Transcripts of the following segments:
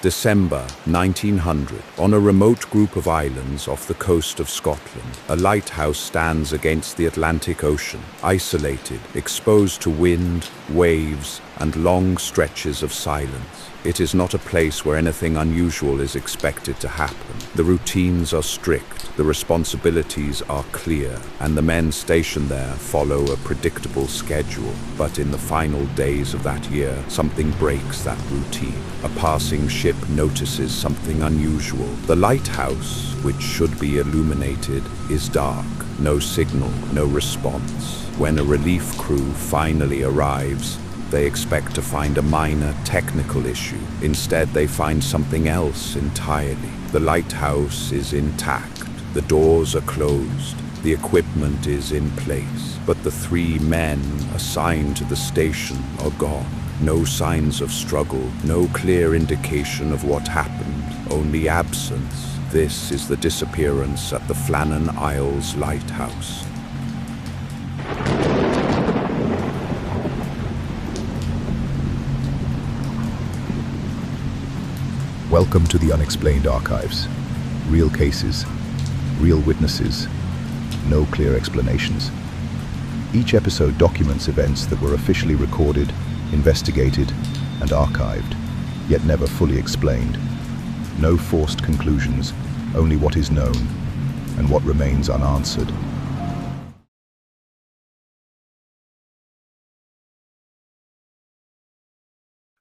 December 1900. On a remote group of islands off the coast of Scotland, a lighthouse stands against the Atlantic Ocean, isolated, exposed to wind, waves, and long stretches of silence. It is not a place where anything unusual is expected to happen. The routines are strict, the responsibilities are clear, and the men stationed there follow a predictable schedule. But in the final days of that year, something breaks that routine. A passing ship notices something unusual. The lighthouse, which should be illuminated, is dark. No signal, no response. When a relief crew finally arrives, they expect to find a minor technical issue. Instead, they find something else entirely. The lighthouse is intact. The doors are closed. The equipment is in place. But the 3 men assigned to the station are gone. No signs of struggle, no clear indication of what happened, only absence. This is the disappearance at the Flannan Isles lighthouse. Welcome to the Unexplained Archives. Real cases, real witnesses, no clear explanations. Each episode documents events that were officially recorded, investigated, and archived, yet never fully explained. No forced conclusions, only what is known and what remains unanswered.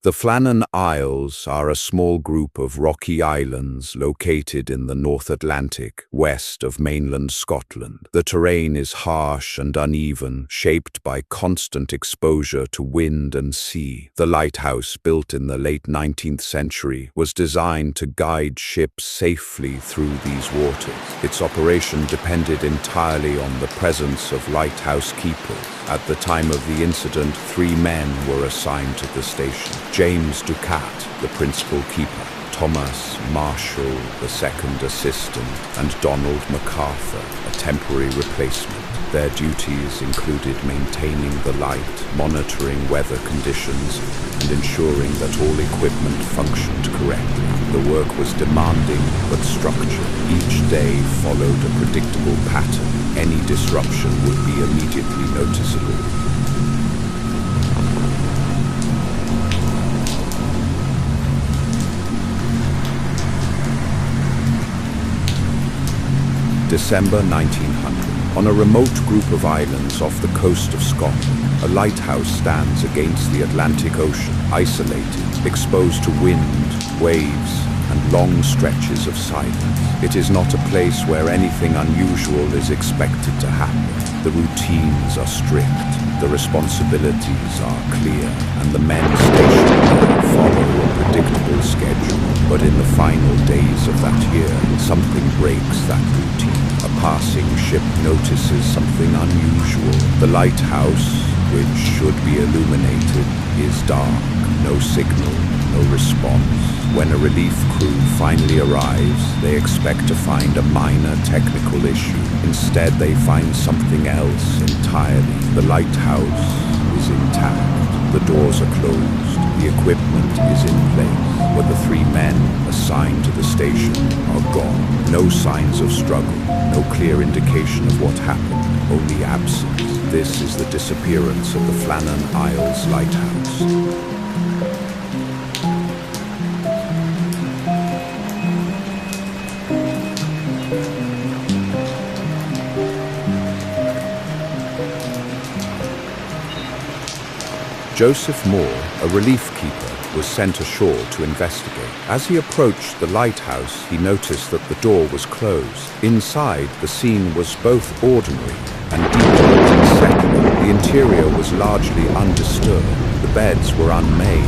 The Flannan Isles are a small group of rocky islands located in the North Atlantic, west of mainland Scotland. The terrain is harsh and uneven, shaped by constant exposure to wind and sea. The lighthouse, built in the late 19th century, was designed to guide ships safely through these waters. Its operation depended entirely on the presence of lighthouse keepers. At the time of the incident, 3 men were assigned to the station. James Ducat, the principal keeper, Thomas Marshall, the second assistant, and Donald MacArthur, a temporary replacement. Their duties included maintaining the light, monitoring weather conditions, and ensuring that all equipment functioned correctly. The work was demanding but structured. Each day followed a predictable pattern. Any disruption would be immediately noticeable. December 1900. On a remote group of islands off the coast of Scotland, a lighthouse stands against the Atlantic Ocean, isolated, exposed to wind, waves, and long stretches of silence. It is not a place where anything unusual is expected to happen. The routines are strict, the responsibilities are clear, and the men stationed there follow a predictable schedule. But in the final days of that year, something breaks that routine. A passing ship notices something unusual. The lighthouse, which should be illuminated, is dark. No signal, no response. When a relief crew finally arrives, they expect to find a minor technical issue. Instead, they find something else entirely. The lighthouse is intact. The doors are closed. The equipment is in place. But the 3 men assigned to the station are gone. No signs of struggle. No clear indication of what happened. Only absence. This is the disappearance of the Flannan Isles lighthouse. Joseph Moore, a relief keeper, was sent ashore to investigate. As he approached the lighthouse, he noticed that the door was closed. Inside, the scene was both ordinary and deeply unsettling. The interior was largely undisturbed. The beds were unmade,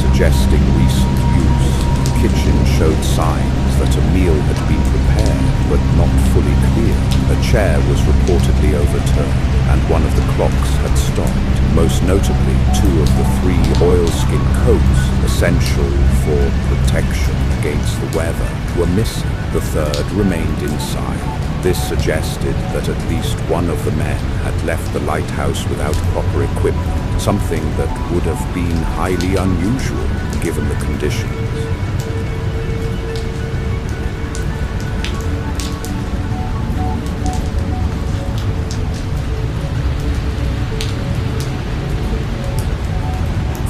suggesting recent use. The kitchen showed signs that a meal had been prepared, but not fully cleared. A chair was reportedly overturned, and one of the clocks had stopped. Most notably, 2 of the 3 oilskin coats, essential for protection against the weather, were missing. The third remained inside. This suggested that at least one of the men had left the lighthouse without proper equipment, something that would have been highly unusual given the conditions.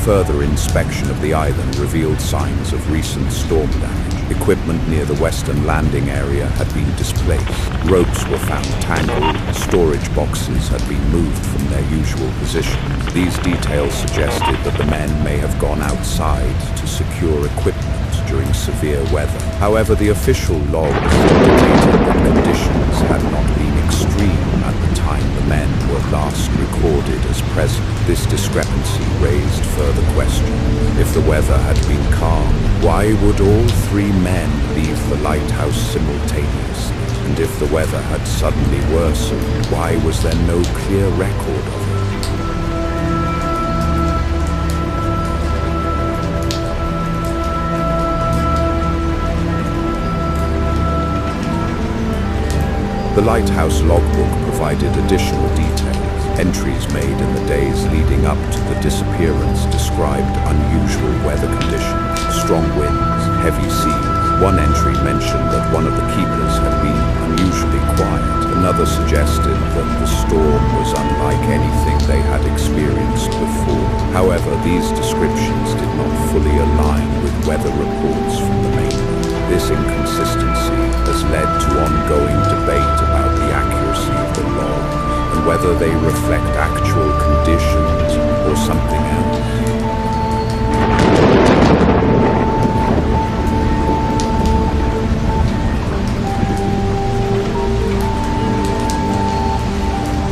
Further inspection of the island revealed signs of recent storm damage. Equipment near the western landing area had been displaced. Ropes were found tangled. Storage boxes had been moved from their usual positions. These details suggested that the men may have gone outside to secure equipment during severe weather. However, the official logs indicated that conditions had not been extreme at the time the men were last recorded as present. This discrepancy raised further questions. If the weather had been calm, why would all three men leave the lighthouse simultaneously? And if the weather had suddenly worsened, why was there no clear record of it? The lighthouse logbook provided additional details. Entries made in the days leading up to the disappearance described unusual weather conditions, strong winds, heavy seas. One entry mentioned that one of the keepers had been unusually quiet. Another suggested that the storm was unlike anything they had experienced before. However, these descriptions did not fully align with weather reports from the mainland. This inconsistency has led to ongoing debate about the accuracy of the logs and whether they reflect actual conditions or something else.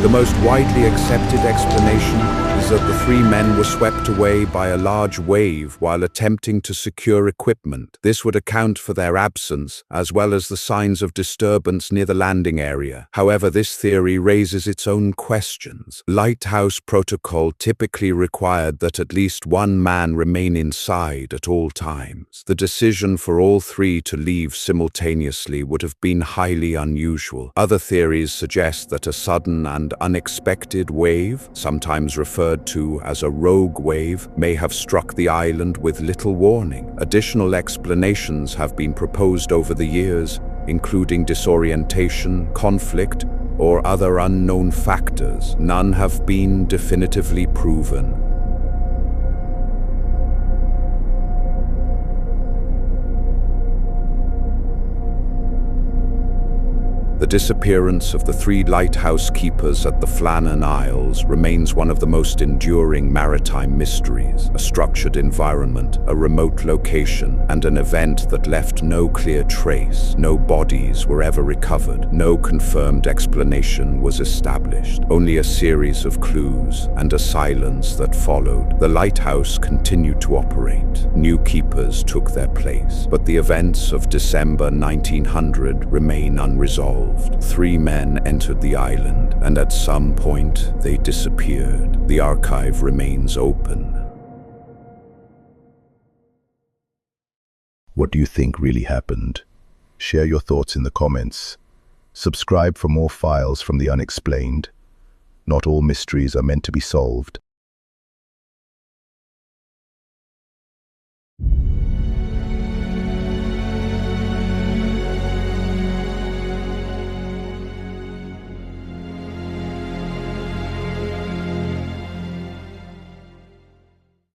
The most widely accepted explanation is that the three men were swept away by a large wave while attempting to secure equipment. This would account for their absence, as well as the signs of disturbance near the landing area. However, this theory raises its own questions. Lighthouse protocol typically required that at least one man remain inside at all times. The decision for all three to leave simultaneously would have been highly unusual. Other theories suggest that a sudden and unexpected wave, sometimes referred to as a rogue wave, may have struck the island with little warning. Additional explanations have been proposed over the years, including disorientation, conflict, or other unknown factors. None have been definitively proven. The disappearance of the three lighthouse keepers at the Flannan Isles remains one of the most enduring maritime mysteries. A structured environment, a remote location, and an event that left no clear trace. No bodies were ever recovered. No confirmed explanation was established. Only a series of clues and a silence that followed. The lighthouse continued to operate. New keepers took their place, but the events of December 1900 remain unresolved. Three men entered the island, and at some point they disappeared. The archive remains open. What do you think really happened? Share your thoughts in the comments. Subscribe for more files from the unexplained. Not all mysteries are meant to be solved.